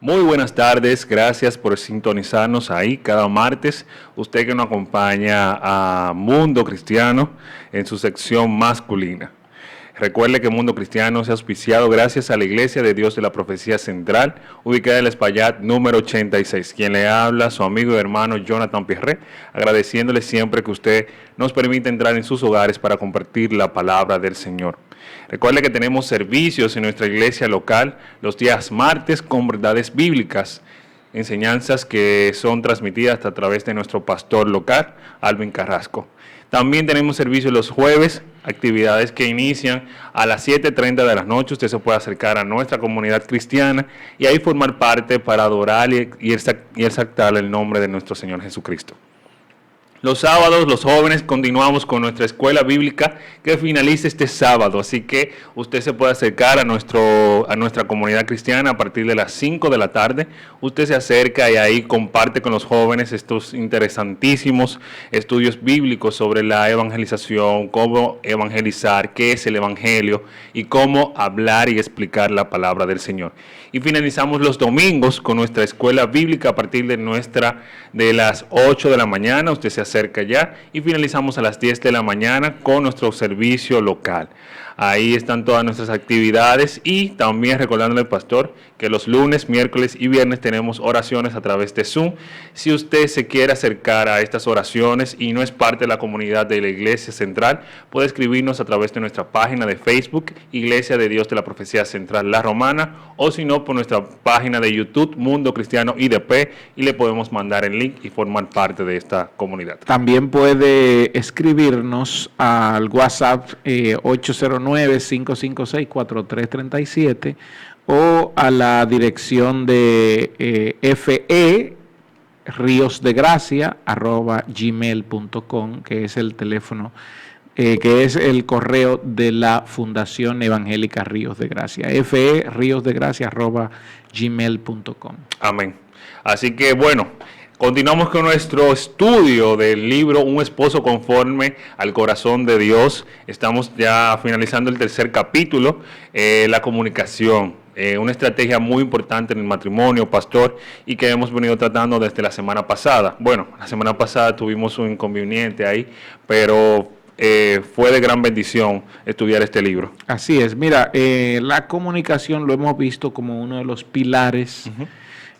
Muy buenas tardes, gracias por sintonizarnos ahí cada martes. Usted que nos acompaña a Mundo Cristiano en su sección masculina. Recuerde que Mundo Cristiano se ha auspiciado gracias a la Iglesia de Dios de la Profecía Central, ubicada en el Espaillat número 86. Quien le habla, su amigo y hermano Jonathan Pierre, agradeciéndole siempre que usted nos permite entrar en sus hogares para compartir la palabra del Señor. Recuerde que tenemos servicios en nuestra iglesia local los días martes con verdades bíblicas, enseñanzas que son transmitidas a través de nuestro pastor local, Alvin Carrasco. También tenemos servicios los jueves, actividades que inician a las 7:30 de la noche. Usted se puede acercar a nuestra comunidad cristiana y ahí formar parte para adorar y exaltar el nombre de nuestro Señor Jesucristo. Los sábados, los jóvenes, continuamos con nuestra escuela bíblica que finaliza este sábado. Así que usted se puede acercar a nuestra comunidad cristiana a partir de las 5 de la tarde. Usted se acerca y ahí comparte con los jóvenes estos interesantísimos estudios bíblicos sobre la evangelización, cómo evangelizar, qué es el evangelio y cómo hablar y explicar la palabra del Señor. Y finalizamos los domingos con nuestra escuela bíblica a partir de las 8 de la mañana. Usted se acerca ya y finalizamos a las 10 de la mañana con nuestro servicio local. Ahí están todas nuestras actividades y también recordándole al pastor que los lunes, miércoles y viernes tenemos oraciones a través de Zoom. Si usted se quiere acercar a estas oraciones y no es parte de la comunidad de la Iglesia Central, puede escribirnos a través de nuestra página de Facebook, Iglesia de Dios de la Profecía Central La Romana, o si no, por nuestra página de YouTube, Mundo Cristiano IDP, y le podemos mandar el link y formar parte de esta comunidad. También puede escribirnos al WhatsApp 809-556-4337 o a la dirección de feríosdegracia@gmail.com, que es el teléfono, que es el correo de la Fundación Evangélica Ríos de Gracia, feríosdegracia@gmail.com. Amén. Así que bueno, continuamos con nuestro estudio del libro Un esposo conforme al corazón de Dios. Estamos ya finalizando el tercer capítulo, la comunicación. Una estrategia muy importante en el matrimonio, pastor, y que hemos venido tratando desde la semana pasada. Bueno, la semana pasada tuvimos un inconveniente ahí, pero fue de gran bendición estudiar este libro. Así es, mira, la comunicación lo hemos visto como uno de los pilares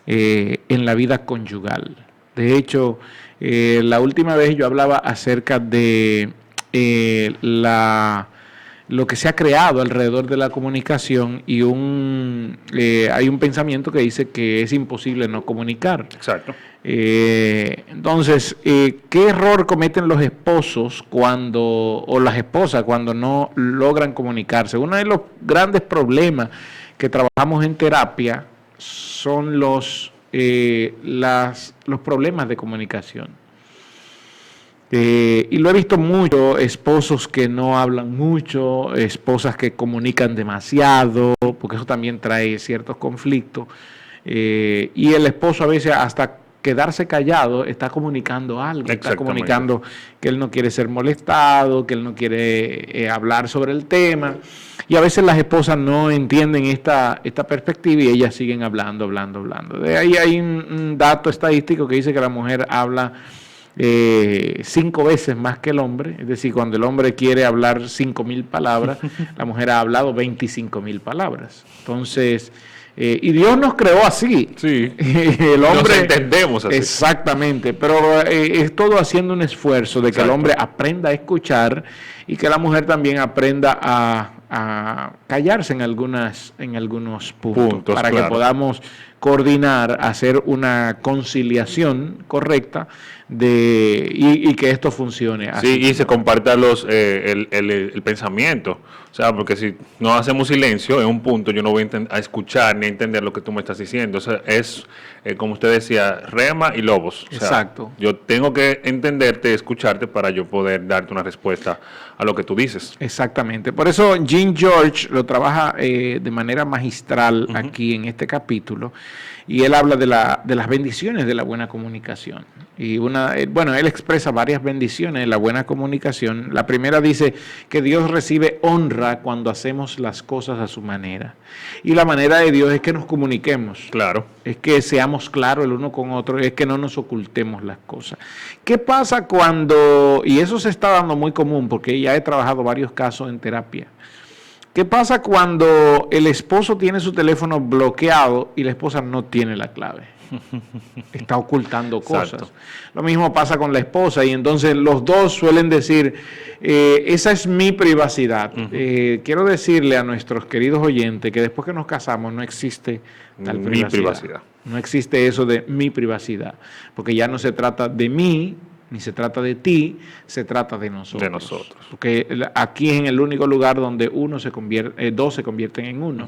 en la vida conyugal. De hecho, la última vez yo hablaba acerca de lo que se ha creado alrededor de la comunicación y hay un pensamiento que dice que es imposible no comunicar. Exacto. Entonces, ¿qué error cometen los esposos o las esposas cuando no logran comunicarse? Uno de los grandes problemas que trabajamos en terapia son los problemas de comunicación. Y lo he visto mucho, esposos que no hablan mucho, esposas que comunican demasiado, porque eso también trae ciertos conflictos. Y el esposo a veces hasta quedarse callado está comunicando algo, está comunicando que él no quiere ser molestado, que él no quiere hablar sobre el tema. Y a veces las esposas no entienden esta perspectiva y ellas siguen hablando. De ahí hay un dato estadístico que dice que la mujer habla 5 veces más que el hombre, es decir, cuando el hombre quiere hablar 5,000 palabras, la mujer ha hablado 25,000 palabras. Entonces, y Dios nos creó así. Sí. El hombre, nos entendemos así. Exactamente, pero es todo haciendo un esfuerzo de que el hombre aprenda a escuchar y que la mujer también aprenda a callarse en algunos puntos para que podamos coordinar, hacer una conciliación correcta y que esto funcione así. Sí, y se comparta el pensamiento. O sea, porque si no hacemos silencio en un punto, yo no voy a escuchar ni a entender lo que tú me estás diciendo. O sea, es, como usted decía, rema y lobos. O sea, exacto. Yo tengo que entenderte, escucharte para yo poder darte una respuesta a lo que tú dices. Exactamente. Por eso Jim George lo trabaja de manera magistral aquí en este capítulo. Y él habla de las bendiciones de la buena comunicación. Y él expresa varias bendiciones de la buena comunicación. La primera dice que Dios recibe honra honra cuando hacemos las cosas a su manera. Y la manera de Dios es que nos comuniquemos. Claro. Es que seamos claros el uno con otro, es que no nos ocultemos las cosas. ¿Qué pasa cuando, y eso se está dando muy común porque ya he trabajado varios casos en terapia, qué pasa cuando el esposo tiene su teléfono bloqueado y la esposa no tiene la clave? Está ocultando cosas. Exacto. Lo mismo pasa con la esposa y entonces los dos suelen decir, esa es mi privacidad. Quiero decirle a nuestros queridos oyentes que después que nos casamos no existe tal privacidad. No existe eso de mi privacidad, porque ya no se trata de mí, ni se trata de ti, se trata de nosotros. De nosotros. Porque aquí es en el único lugar donde dos se convierten en uno.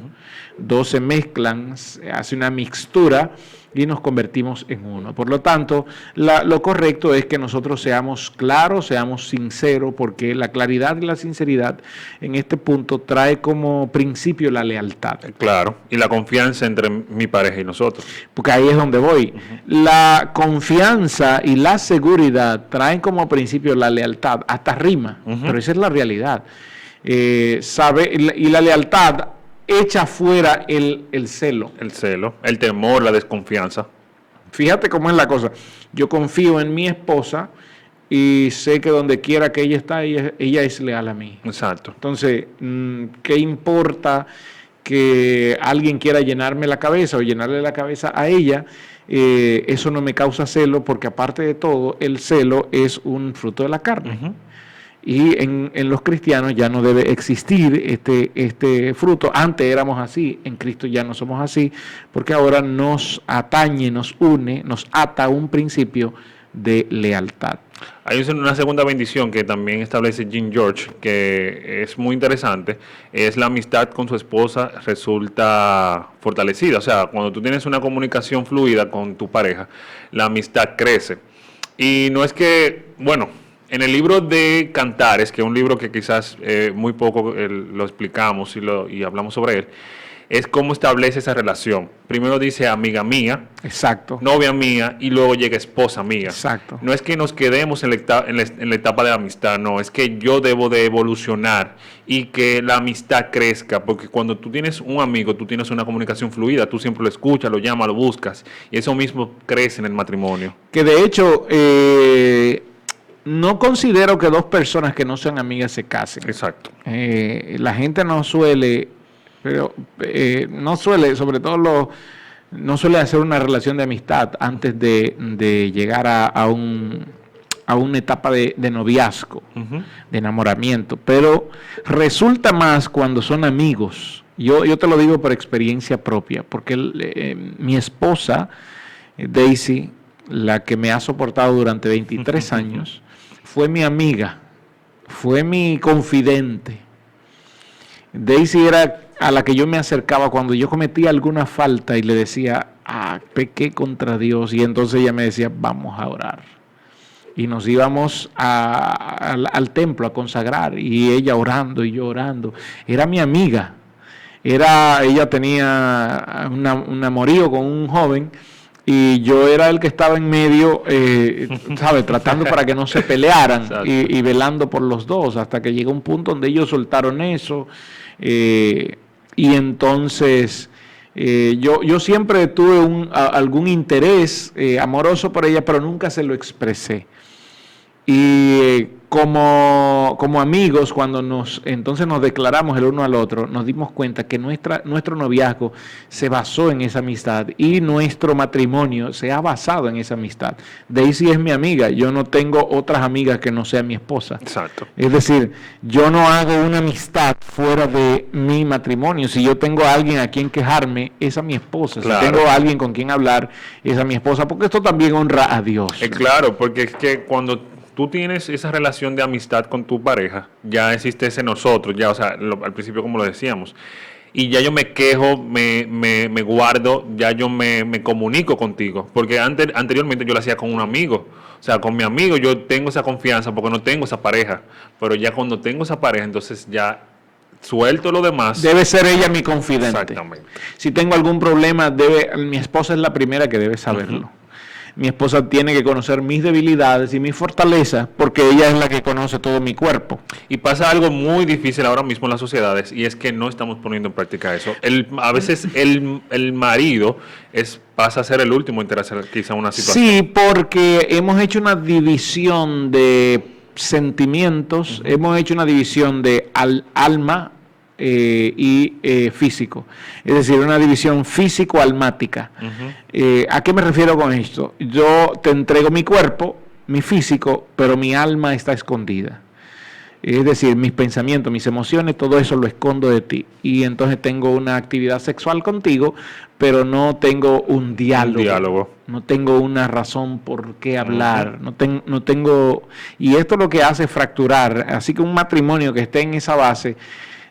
Dos se mezclan, hace una mixtura y nos convertimos en uno. Por lo tanto, lo correcto es que nosotros seamos claros, seamos sinceros, porque la claridad y la sinceridad en este punto trae como principio la lealtad. Claro, y la confianza entre mi pareja y nosotros. Porque ahí es donde voy. La confianza y la seguridad traen como principio la lealtad, hasta rima, pero esa es la realidad. Y la lealtad echa fuera el celo. El celo, el temor, la desconfianza. Fíjate cómo es la cosa. Yo confío en mi esposa y sé que donde quiera que ella está, ella es leal a mí. Exacto. Entonces, ¿qué importa que alguien quiera llenarme la cabeza o llenarle la cabeza a ella? Eso no me causa celo porque aparte de todo, el celo es un fruto de la carne. Y en los cristianos ya no debe existir este fruto. Antes éramos así, en Cristo ya no somos así, porque ahora nos atañe, nos une, nos ata un principio de lealtad. Hay una segunda bendición que también establece Jim George, que es muy interesante, es la amistad con su esposa resulta fortalecida. O sea, cuando tú tienes una comunicación fluida con tu pareja, la amistad crece. Y no es que, bueno, en el libro de Cantares, que es un libro que quizás muy poco lo explicamos y hablamos sobre él, es cómo establece esa relación. Primero dice amiga mía, exacto, novia mía, y luego llega esposa mía. Exacto. No es que nos quedemos en la etapa de la amistad, no, es que yo debo de evolucionar y que la amistad crezca, porque cuando tú tienes un amigo, tú tienes una comunicación fluida, tú siempre lo escuchas, lo llamas, lo buscas, y eso mismo crece en el matrimonio. Que de hecho, no considero que dos personas que no sean amigas se casen. Exacto. La gente no suele, no suele hacer una relación de amistad antes de llegar a una etapa de noviazgo, de enamoramiento, pero resulta más cuando son amigos. Yo te lo digo por experiencia propia, porque mi esposa, Daisy, la que me ha soportado durante 23 años, fue mi amiga, fue mi confidente. Daisy era a la que yo me acercaba cuando yo cometía alguna falta y le decía, pequé contra Dios, y entonces ella me decía, vamos a orar. Y nos íbamos al templo a consagrar, y ella orando y yo orando. Era mi amiga. Ella tenía un amorío con un joven, y yo era el que estaba en medio, ¿sabes? Tratando para que no se pelearan y velando por los dos, hasta que llegó un punto donde ellos soltaron eso. Y entonces yo siempre tuve algún interés amoroso por ella, pero nunca se lo expresé. Y como amigos, cuando entonces nos declaramos el uno al otro, nos dimos cuenta que nuestro noviazgo se basó en esa amistad y nuestro matrimonio se ha basado en esa amistad. Daisy es mi amiga, yo no tengo otras amigas que no sea mi esposa. Exacto. Es decir, yo no hago una amistad fuera de mi matrimonio. Si yo tengo a alguien a quien quejarme, es a mi esposa. Claro. Si tengo a alguien con quien hablar, es a mi esposa, porque esto también honra a Dios. Claro, porque es que cuando tú tienes esa relación de amistad con tu pareja, ya existe ese nosotros, ya, o sea, al principio como lo decíamos, y ya yo me quejo, me guardo, ya yo me comunico contigo, porque anteriormente yo lo hacía con un amigo, o sea, con mi amigo yo tengo esa confianza porque no tengo esa pareja, pero ya cuando tengo esa pareja, entonces ya suelto lo demás. Debe ser ella mi confidente. Exactamente. Si tengo algún problema, mi esposa es la primera que debe saberlo. Mi esposa tiene que conocer mis debilidades y mis fortalezas porque ella es la que conoce todo mi cuerpo. Y pasa algo muy difícil ahora mismo en las sociedades y es que no estamos poniendo en práctica eso. A veces el marido pasa a ser el último en enterarse quizá una situación. Sí, porque hemos hecho una división de sentimientos, hemos hecho una división de alma y físico, es decir, una división físico-almática. ¿A qué me refiero con esto? Yo te entrego mi cuerpo, mi físico, pero mi alma está escondida. Es decir, mis pensamientos, mis emociones, todo eso lo escondo de ti. Y entonces tengo una actividad sexual contigo, pero no tengo un diálogo. No tengo una razón por qué hablar. No tengo. Y esto lo que hace es fracturar. Así que un matrimonio que esté en esa base,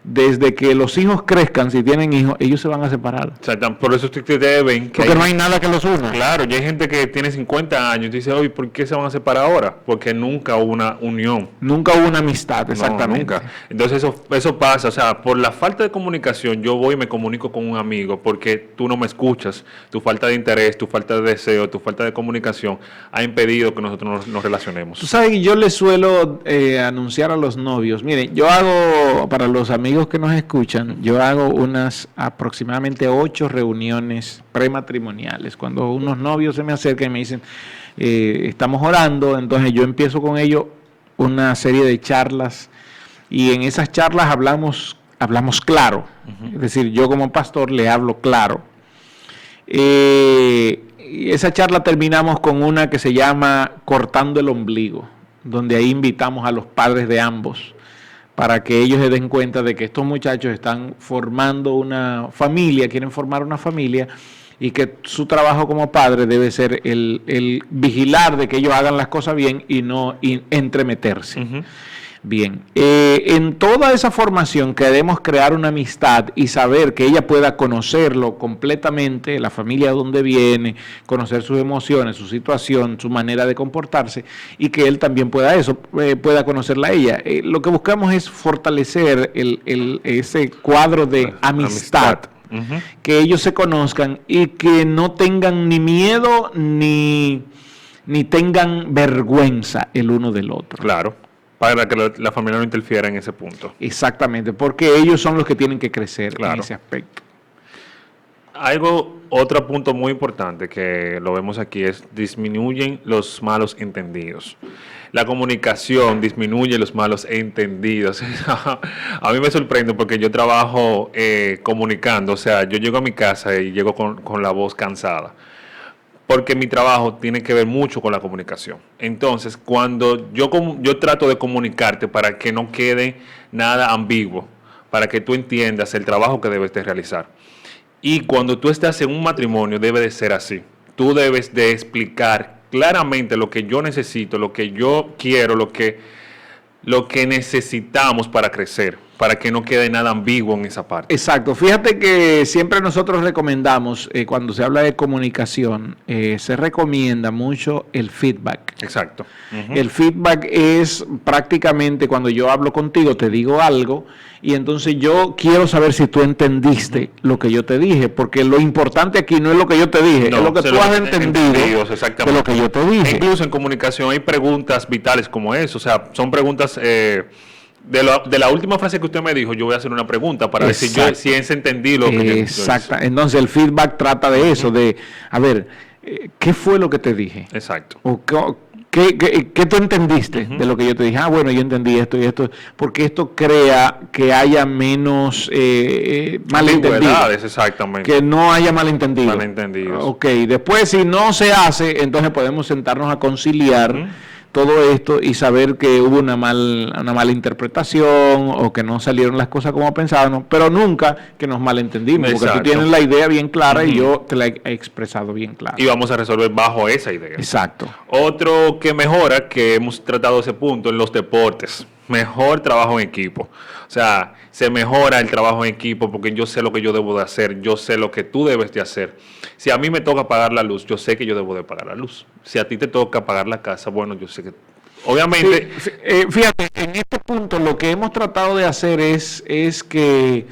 desde que los hijos crezcan, si tienen hijos, ellos se van a separar. O sea, por eso ustedes deben... Porque no hay nada que los una. Claro, ya hay gente que tiene 50 años y dice, oye, ¿por qué se van a separar ahora? Porque nunca hubo una unión. Nunca hubo una amistad, exactamente. No, nunca. Entonces eso pasa, o sea, por la falta de comunicación, yo voy y me comunico con un amigo porque tú no me escuchas, tu falta de interés, tu falta de deseo, tu falta de comunicación ha impedido que nosotros nos relacionemos. Tú sabes que yo le suelo anunciar a los novios, miren, yo hago, para los amigos que nos escuchan, yo hago unas aproximadamente 8 reuniones prematrimoniales. Cuando unos novios se me acercan y me dicen, estamos orando, entonces yo empiezo con ellos una serie de charlas y en esas charlas hablamos claro. Es decir, yo como pastor le hablo claro. Y esa charla terminamos con una que se llama Cortando el Ombligo, donde ahí invitamos a los padres de ambos para que ellos se den cuenta de que estos muchachos están formando una familia, quieren formar una familia, y que su trabajo como padre debe ser el vigilar de que ellos hagan las cosas bien y no entremeterse. Bien, en toda esa formación queremos crear una amistad y saber que ella pueda conocerlo completamente, la familia de donde viene, conocer sus emociones, su situación, su manera de comportarse y que él también pueda conocerla a ella. Lo que buscamos es fortalecer ese cuadro de amistad. Que ellos se conozcan y que no tengan ni miedo ni tengan vergüenza el uno del otro. Claro. Para que la familia no interfiera en ese punto. Exactamente, porque ellos son los que tienen que crecer en ese aspecto. Otro punto muy importante que lo vemos aquí es disminuyen los malos entendidos. La comunicación disminuye los malos entendidos. A mí me sorprende porque yo trabajo comunicando, o sea, yo llego a mi casa y llego con la voz cansada. Porque mi trabajo tiene que ver mucho con la comunicación. Entonces, cuando yo trato de comunicarte para que no quede nada ambiguo, para que tú entiendas el trabajo que debes de realizar. Y cuando tú estás en un matrimonio, debe de ser así. Tú debes de explicar claramente lo que yo necesito, lo que yo quiero, lo que necesitamos para crecer, para que no quede nada ambiguo en esa parte. Exacto. Fíjate que siempre nosotros recomendamos, cuando se habla de comunicación, se recomienda mucho el feedback. Exacto. El feedback es prácticamente cuando yo hablo contigo, te digo algo, y entonces yo quiero saber si tú entendiste lo que yo te dije, porque lo importante aquí no es lo que yo te dije, es lo que tú has entendido de lo que yo te dije. Incluso en comunicación hay preguntas vitales como eso, o sea, son preguntas... De la última frase que usted me dijo, yo voy a hacer una pregunta para ver si he entendido lo que yo Exacto. Entonces el feedback trata de eso, de, a ver, ¿qué fue lo que te dije? Exacto. O ¿qué tú entendiste de lo que yo te dije? Ah, bueno, yo entendí esto y esto, porque esto crea que haya menos malentendidos. Exactamente. Que no haya malentendidos. Malentendidos. Ok, después si no se hace, entonces podemos sentarnos a conciliar todo esto y saber que hubo una mala interpretación o que no salieron las cosas como pensábamos, pero nunca que nos malentendimos, porque tú tienes la idea bien clara y yo te la he expresado bien clara. Y vamos a resolver bajo esa idea. Exacto. Otro que mejora, que hemos tratado ese punto en los deportes, mejor trabajo en equipo. O sea, se mejora el trabajo en equipo porque yo sé lo que yo debo de hacer, yo sé lo que tú debes de hacer. Si a mí me toca pagar la luz, yo sé que yo debo de pagar la luz. Si a ti te toca pagar la casa, bueno, yo sé que... Obviamente... Sí, fíjate, en este punto lo que hemos tratado de hacer es que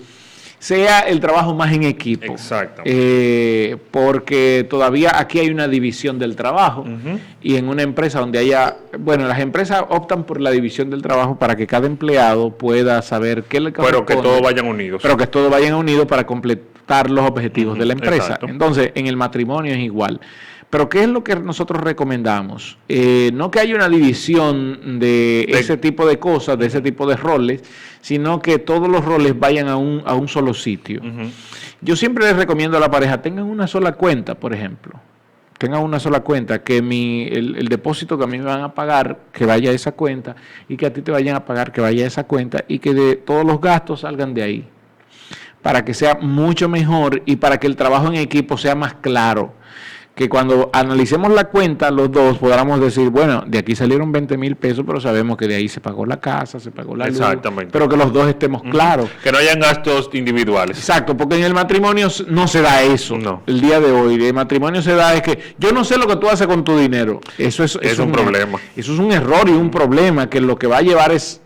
sea el trabajo más en equipo. Exactamente. Porque todavía aquí hay una división del trabajo y en una empresa donde haya, bueno, las empresas optan por la división del trabajo para que cada empleado pueda saber qué le corresponde. Pero que todos vayan unidos. Pero que todos vayan unidos para completar los objetivos de la empresa. Exacto. Entonces, en el matrimonio es igual. Pero ¿qué es lo que nosotros recomendamos? No que haya una división de ese tipo de cosas, de ese tipo de roles, sino que todos los roles vayan a un solo sitio. Yo siempre les recomiendo a la pareja, tengan una sola cuenta, por ejemplo. Tengan una sola cuenta, que el depósito que a mí me van a pagar, que vaya a esa cuenta, y que a ti te vayan a pagar, que vaya a esa cuenta, y que de todos los gastos salgan de ahí, para que sea mucho mejor y para que el trabajo en equipo sea más claro. Que cuando analicemos la cuenta, los dos podamos decir, bueno, de aquí salieron 20,000 pesos, pero sabemos que de ahí se pagó la casa, se pagó la luz. Exactamente. Pero que los dos estemos claros. Que no hayan gastos individuales. Exacto, porque en el matrimonio no se da eso. No. El día de hoy, el matrimonio se da es que yo no sé lo que tú haces con tu dinero. Eso es un problema. Eso es un error y un problema que lo que va a llevar es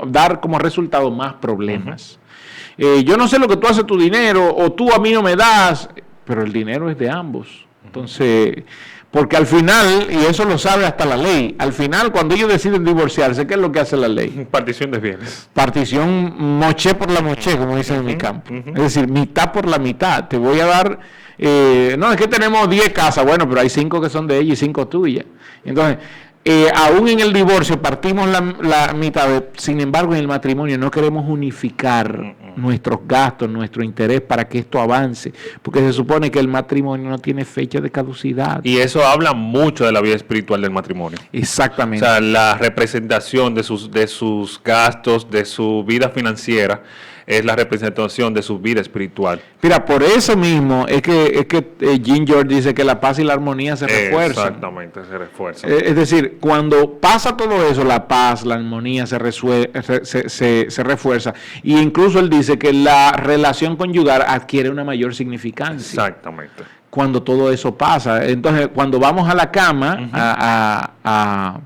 dar como resultado más problemas. Yo no sé lo que tú haces con tu dinero, o tú a mí no me das, pero el dinero es de ambos. Entonces, porque al final, y eso lo sabe hasta la ley, al final cuando ellos deciden divorciarse, ¿qué es lo que hace la ley? Partición de bienes. Partición moché por la moché, como dicen en mi campo. Es decir, mitad por la mitad. Te voy a dar, no, es que tenemos 10 casas, bueno, pero hay 5 que son de ella y 5 tuyas. Entonces, aún en el divorcio partimos la mitad, sin embargo en el matrimonio no queremos unificar nuestros gastos, nuestro interés para que esto avance, porque se supone que el matrimonio no tiene fecha de caducidad. Y eso habla mucho de la vida espiritual del matrimonio. Exactamente. O sea, la representación de sus gastos, de su vida financiera, es la representación de su vida espiritual. Mira, por eso mismo es que Jim George dice que la paz y la armonía se refuerzan. Exactamente, se refuerzan. Es decir, cuando pasa todo eso, la paz, la armonía se refuerza. Y incluso él dice que la relación conyugal adquiere una mayor significancia. Exactamente. Cuando todo eso pasa. Entonces, cuando vamos a la cama, a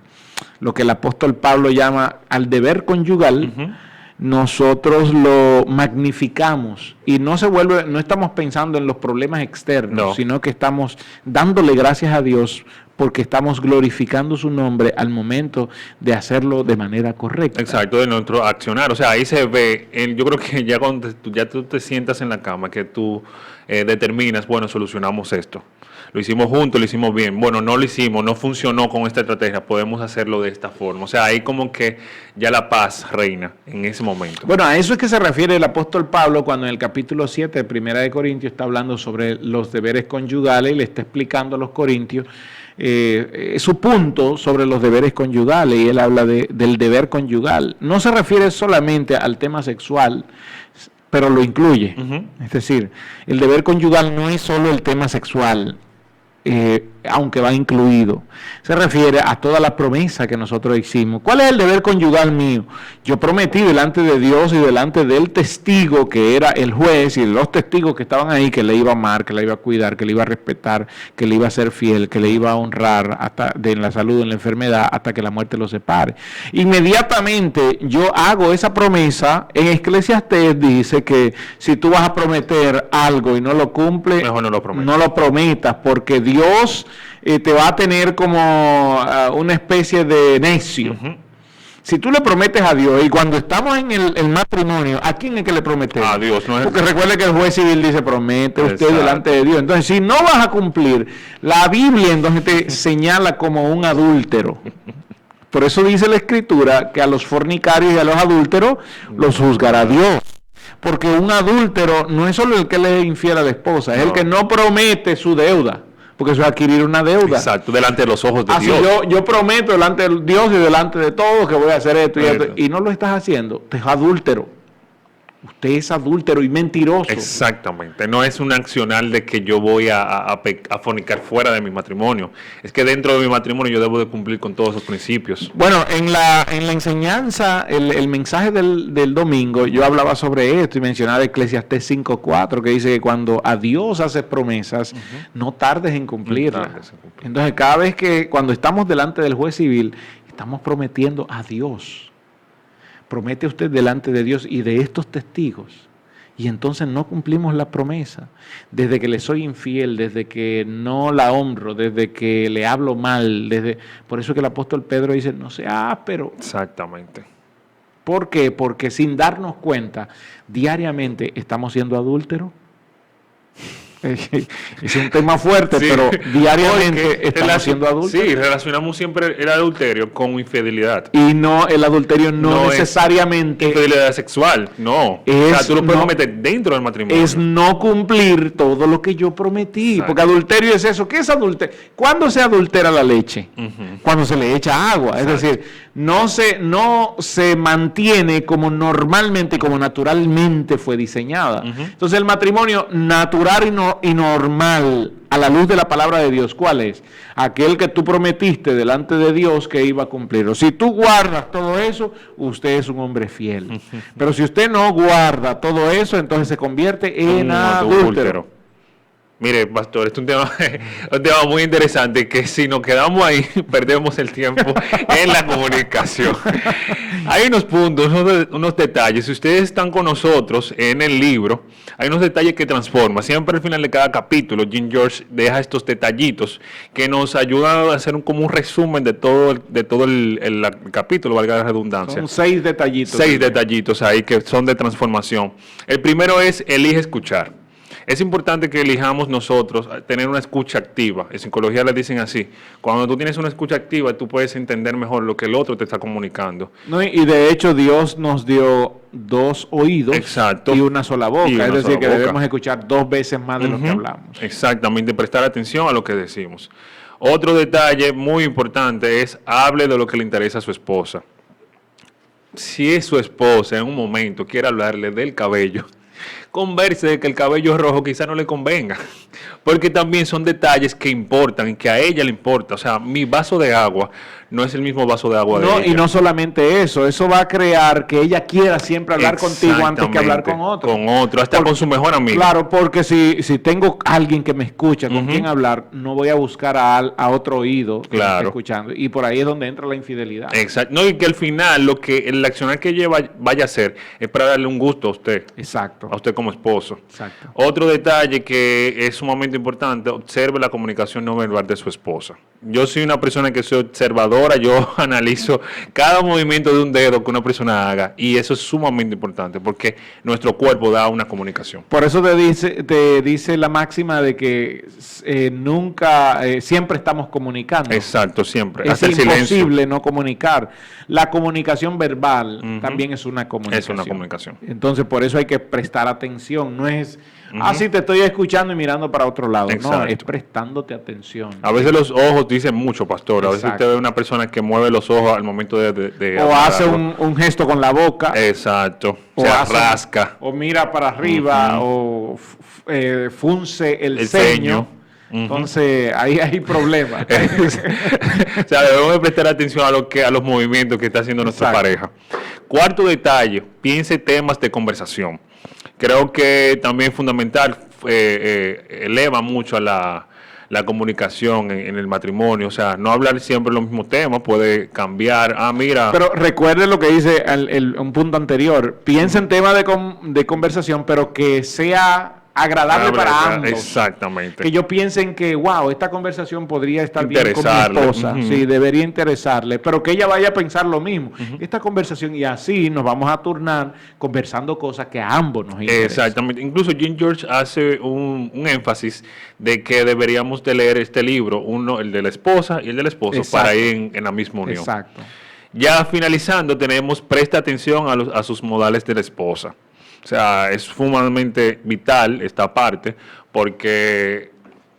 lo que el apóstol Pablo llama al deber conyugal, nosotros lo magnificamos y no estamos pensando en los problemas externos, sino que estamos dándole gracias a Dios porque estamos glorificando su nombre al momento de hacerlo de manera correcta. Exacto, de nuestro accionar. O sea, ahí se ve, yo creo que ya cuando tú te sientas en la cama, que tú determinas, bueno, solucionamos esto. Lo hicimos juntos, lo hicimos bien. Bueno, no lo hicimos, no funcionó con esta estrategia, podemos hacerlo de esta forma. O sea, ahí como que ya la paz reina en ese momento. Bueno, a eso es que se refiere el apóstol Pablo cuando en el capítulo 7 de 1 de Corintios está hablando sobre los deberes conyugales y le está explicando a los corintios su punto sobre los deberes conyugales, y él habla del deber conyugal. No se refiere solamente al tema sexual, pero lo incluye. Es decir, el deber conyugal no es solo el tema sexual, aunque va incluido. Se refiere a toda la promesa que nosotros hicimos. ¿Cuál es el deber conyugal mío? Yo prometí delante de Dios y delante del testigo, que era el juez, y de los testigos que estaban ahí, que le iba a amar, que le iba a cuidar, que le iba a respetar, que le iba a ser fiel, que le iba a honrar hasta en la salud, en la enfermedad, hasta que la muerte lo separe. Inmediatamente yo hago esa promesa. En Eclesiastés dice que si tú vas a prometer algo y no lo cumples, mejor no lo prometas. No lo prometas, porque Dios te va a tener como una especie de necio. Si tú le prometes a Dios, y cuando estamos en el matrimonio, ¿a quién es que le prometemos? A Dios, no es. Porque recuerde que el juez civil dice, promete usted delante de Dios. Entonces, si no vas a cumplir, la Biblia entonces te señala como un adúltero. Por eso dice la Escritura que a los fornicarios y a los adúlteros los juzgará Dios. Porque un adúltero no es solo el que le es infiel a la esposa, es el que no promete su deuda. Porque eso es adquirir una deuda. Exacto, delante de los ojos de Dios. Yo prometo delante de Dios y delante de todos que voy a hacer esto y esto, y no lo estás haciendo, te es adúltero. Usted es adúltero y mentiroso. Exactamente, no es un accional de que yo voy a fornicar fuera de mi matrimonio. Es que dentro de mi matrimonio yo debo de cumplir con todos esos principios. Bueno, en la enseñanza, el mensaje del domingo, yo hablaba sobre esto y mencionaba Eclesiastés 5:4, que dice que cuando a Dios haces promesas, no tardes en cumplirlas. Entonces, cada vez cuando estamos delante del juez civil, estamos prometiendo a Dios. Promete usted delante de Dios y de estos testigos. y entonces no cumplimos la promesa. Desde que le soy infiel, desde que no la honro, desde que le hablo mal, por eso que el apóstol Pedro dice, no sea áspero. Exactamente. ¿Por qué? Porque sin darnos cuenta, diariamente estamos siendo adúlteros. Es un tema fuerte, sí, pero diariamente estamos siendo adúlteros. Sí, relacionamos siempre el adulterio con infidelidad. Y no, el adulterio no necesariamente... infidelidad sexual, no. O sea, tú lo puedes meter dentro del matrimonio. Es no cumplir todo lo que yo prometí. Exacto. Porque adulterio es eso. ¿Qué es adulterio? ¿Cuándo se adultera la leche? Cuando se le echa agua. Exacto. Es decir, no se mantiene como normalmente, como naturalmente fue diseñada. Entonces el matrimonio natural y normal a la luz de la palabra de Dios, ¿cuál es? Aquel que tú prometiste delante de Dios que iba a cumplirlo. Si tú guardas todo eso, usted es un hombre fiel. Pero si usted no guarda todo eso, entonces se convierte en adúltero. Mire, pastor, este es un tema muy interesante que si nos quedamos ahí, perdemos el tiempo en la comunicación. Hay unos puntos, unos detalles. Si ustedes están con nosotros en el libro, hay unos detalles que transforman. Siempre al final de cada capítulo, Jim George deja estos detallitos que nos ayudan a hacer como un resumen de todo el capítulo, valga la redundancia. Son 6 detallitos. 6 detallitos ahí que son de transformación. El primero es, elige escuchar. Es importante que elijamos nosotros tener una escucha activa. En psicología le dicen así. Cuando tú tienes una escucha activa, tú puedes entender mejor lo que el otro te está comunicando. No, y de hecho Dios nos dio 2 oídos. Exacto. Y una sola boca. Es decir, que debemos escuchar 2 veces más de lo que hablamos. Exactamente, prestar atención a lo que decimos. Otro detalle muy importante es, hable de lo que le interesa a su esposa. Si es su esposa en un momento quiere hablarle del cabello, converse de que el cabello rojo quizá no le convenga, porque también son detalles que importan y que a ella le importa. O sea, mi vaso de agua no es el mismo vaso de agua de ella. Y no solamente eso va a crear que ella quiera siempre hablar contigo antes que hablar con otro. Con otro, hasta con su mejor amigo. Claro, porque si tengo alguien que me escucha, con quien hablar, no voy a buscar a otro oído que me esté escuchando. Y por ahí es donde entra la infidelidad. Exacto. No, y que al final el accionar que ella vaya a hacer es para darle un gusto a usted. Exacto. A usted como esposo. Exacto. Otro detalle que es sumamente importante, observe la comunicación no verbal de su esposa. Yo soy una persona que soy observadora, yo analizo cada movimiento de un dedo que una persona haga, y eso es sumamente importante porque nuestro cuerpo da una comunicación. Por eso te dice la máxima de que siempre estamos comunicando. Exacto, siempre. Es imposible no comunicar. La comunicación verbal también es una comunicación. Es una comunicación. Entonces, por eso hay que prestar atención. No es, sí, te estoy escuchando y mirando para otro lado. Exacto. No, es prestándote atención. A veces los ojos dicen mucho, pastor. A veces usted ve una persona que mueve los ojos al momento de o hace un gesto con la boca. Exacto. O rasca. O mira para arriba, o funce el ceño. Entonces, ahí hay problemas. O sea, debemos de prestar atención a los movimientos que está haciendo nuestra pareja. Cuarto detalle, piense temas de conversación. Creo que también es fundamental, eleva mucho a la comunicación en el matrimonio. O sea, no hablar siempre los mismos temas, puede cambiar. Mira. Pero recuerde lo que dice un punto anterior. Piensa en temas de conversación, pero que sea agradable para ambos. Exactamente. Que yo piensen que, wow, esta conversación podría estar bien con mi esposa. Sí, debería interesarle, pero que ella vaya a pensar lo mismo. Esta conversación, y así nos vamos a turnar conversando cosas que a ambos nos interesan. Exactamente. Incluso Jim George hace un énfasis de que deberíamos de leer este libro, uno, el de la esposa y el del esposo, para ir en la misma unión. Exacto. Ya finalizando, presta atención a sus modales de la esposa. O sea, es sumamente vital esta parte porque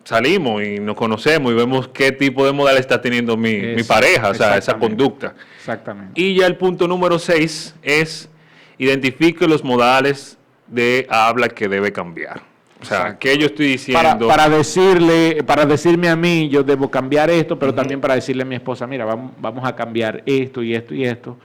salimos y nos conocemos y vemos qué tipo de modal está teniendo mi pareja, o sea, esa conducta. Exactamente. Y ya el punto número 6 es identifique los modales de habla que debe cambiar. O sea, ¿qué yo estoy diciendo? Para decirme a mí, yo debo cambiar esto, pero también para decirle a mi esposa, mira, vamos a cambiar esto y esto y esto,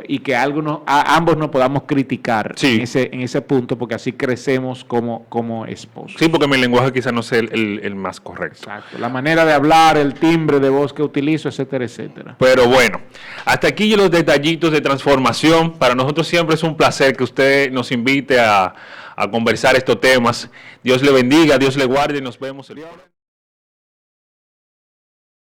y que ambos nos podamos criticar en ese punto, porque así crecemos como esposos. Sí, porque mi lenguaje quizás no sea el más correcto. Exacto, la manera de hablar, el timbre de voz que utilizo, etcétera, etcétera. Pero bueno, hasta aquí los detallitos de transformación. Para nosotros siempre es un placer que usted nos invite a conversar estos temas. Dios le bendiga, Dios le guarde y nos vemos el